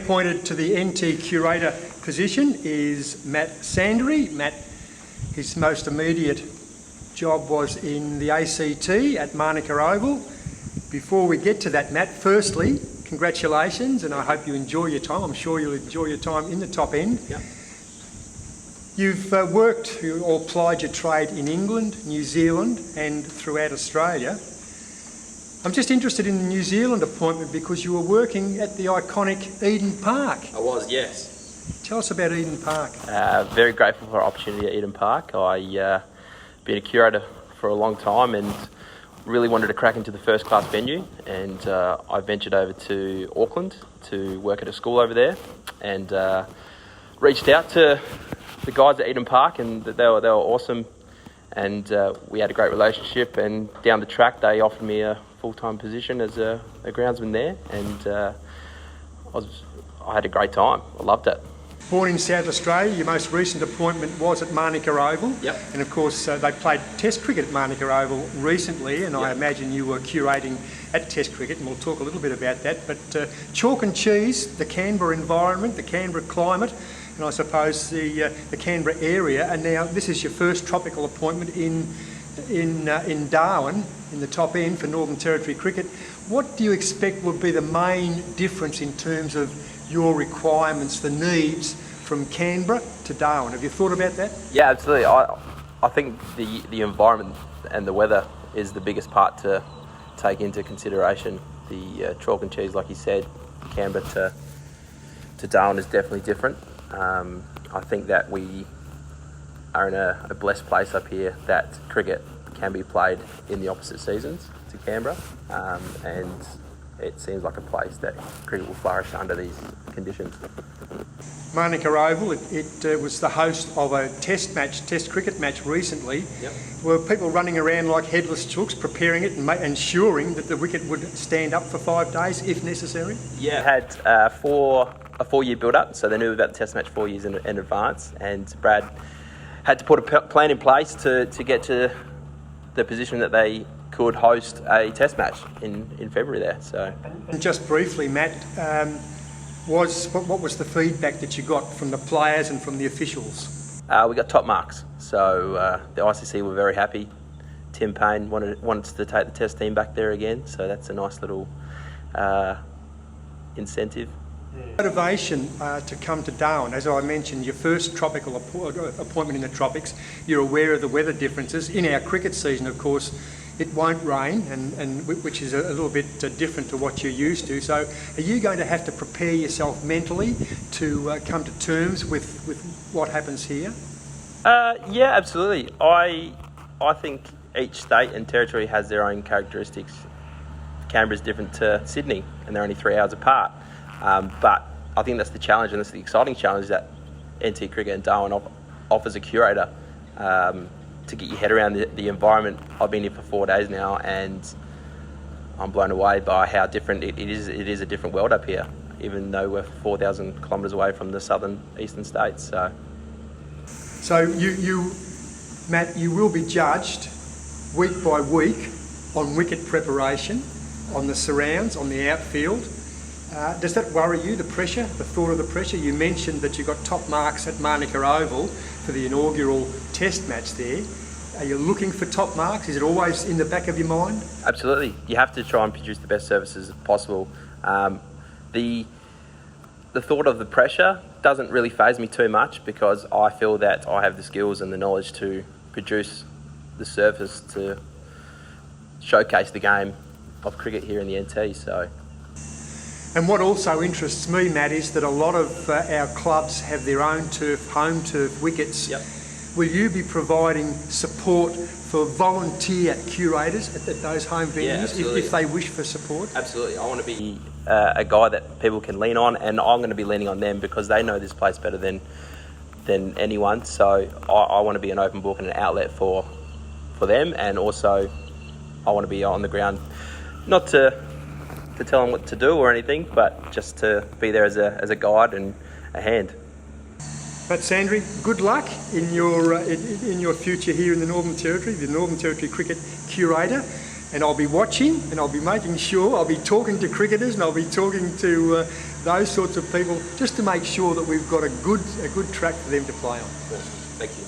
appointed to the NT curator position is Matt Sandery. Matt, his most immediate job was in the ACT at Manuka Oval. Before we get to that, Matt, firstly, congratulations, and I hope you enjoy your time. I'm sure you'll enjoy your time in the top end. Yep. You've worked or plied your trade in England, New Zealand and throughout Australia. I'm just interested in the New Zealand appointment because you were working at the iconic Eden Park. I was, yes. Tell us about Eden Park. Very grateful for our opportunity at Eden Park. I've been a curator for a long time and really wanted to crack into the first class venue, and I ventured over to Auckland to work at a school over there, and reached out to the guys at Eden Park, and they were awesome, and we had a great relationship, and down the track they offered me a full-time position as a groundsman there, and I had a great time. I loved it. Born in South Australia, your most recent appointment was at Manuka Oval. Yep. And of course they played Test cricket at Manuka Oval recently, and I imagine you were curating at Test cricket, and we'll talk a little bit about that. But chalk and cheese, the Canberra environment, the Canberra climate, and I suppose the Canberra area, and now this is your first tropical appointment in Darwin, in the top end for Northern Territory cricket. What do you expect would be the main difference in terms of your requirements, the needs from Canberra to Darwin? Have you thought about that? Yeah, absolutely. I think the environment and the weather is the biggest part to take into consideration. The chalk and cheese, like you said, Canberra to Darwin is definitely different. I think that we are in a blessed place up here that cricket can be played in the opposite seasons to Canberra, and it seems like a place that cricket will flourish under these conditions. Manuka Oval, it was the host of a test cricket match recently. Yep. Were people running around like headless chooks, preparing it and ensuring that the wicket would stand up for 5 days if necessary? Yeah, had a 4-year build-up, so they knew about the test match 4 years in advance, and Brad had to put a plan in place to get to the position that they could host a test match in February there. So, and just briefly, Matt, what was the feedback that you got from the players and from the officials? We got top marks, so the ICC were very happy. Tim Payne wanted to take the test team back there again, so that's a nice little incentive. Motivation to come to Darwin, as I mentioned, your first tropical appointment in the tropics. You're aware of the weather differences. In our cricket season, of course, it won't rain, and which is a little bit different to what you're used to. So are you going to have to prepare yourself mentally to come to terms with what happens here? Yeah, absolutely. I think each state and territory has their own characteristics. Canberra's different to Sydney, and they're only 3 hours apart. But I think that's the challenge, and that's the exciting challenge that NT Cricket and Darwin offers a curator, to get your head around the environment. I've been here for 4 days now, and I'm blown away by how different it is. It is a different world up here, even though we're 4,000 kilometres away from the southern eastern states. So you, Matt, you will be judged week by week on wicket preparation, on the surrounds, on the outfield. Does that worry you, the pressure, the thought of the pressure? You mentioned that you got top marks at Manuka Oval for the inaugural test match there. Are you looking for top marks? Is it always in the back of your mind? Absolutely. You have to try and produce the best services possible. The thought of the pressure doesn't really faze me too much, because I feel that I have the skills and the knowledge to produce the service to showcase the game of cricket here in the NT. So. And what also interests me, Matt, is that a lot of our clubs have their own turf, home turf wickets. Yep. Will you be providing support for volunteer curators at those home venues if they wish for support? Absolutely. I want to be a guy that people can lean on, and I'm going to be leaning on them because they know this place better than anyone. So I want to be an open book and an outlet for them, and also I want to be on the ground, not to tell them what to do or anything, but just to be there as a guide and a hand. But Sandery, good luck in your future here in the Northern Territory, the Northern Territory Cricket Curator. and I'll be watching, and I'll be making sure, I'll be talking to cricketers, and I'll be talking to those sorts of people, just to make sure that we've got a good track for them to play on. Awesome. Thank you.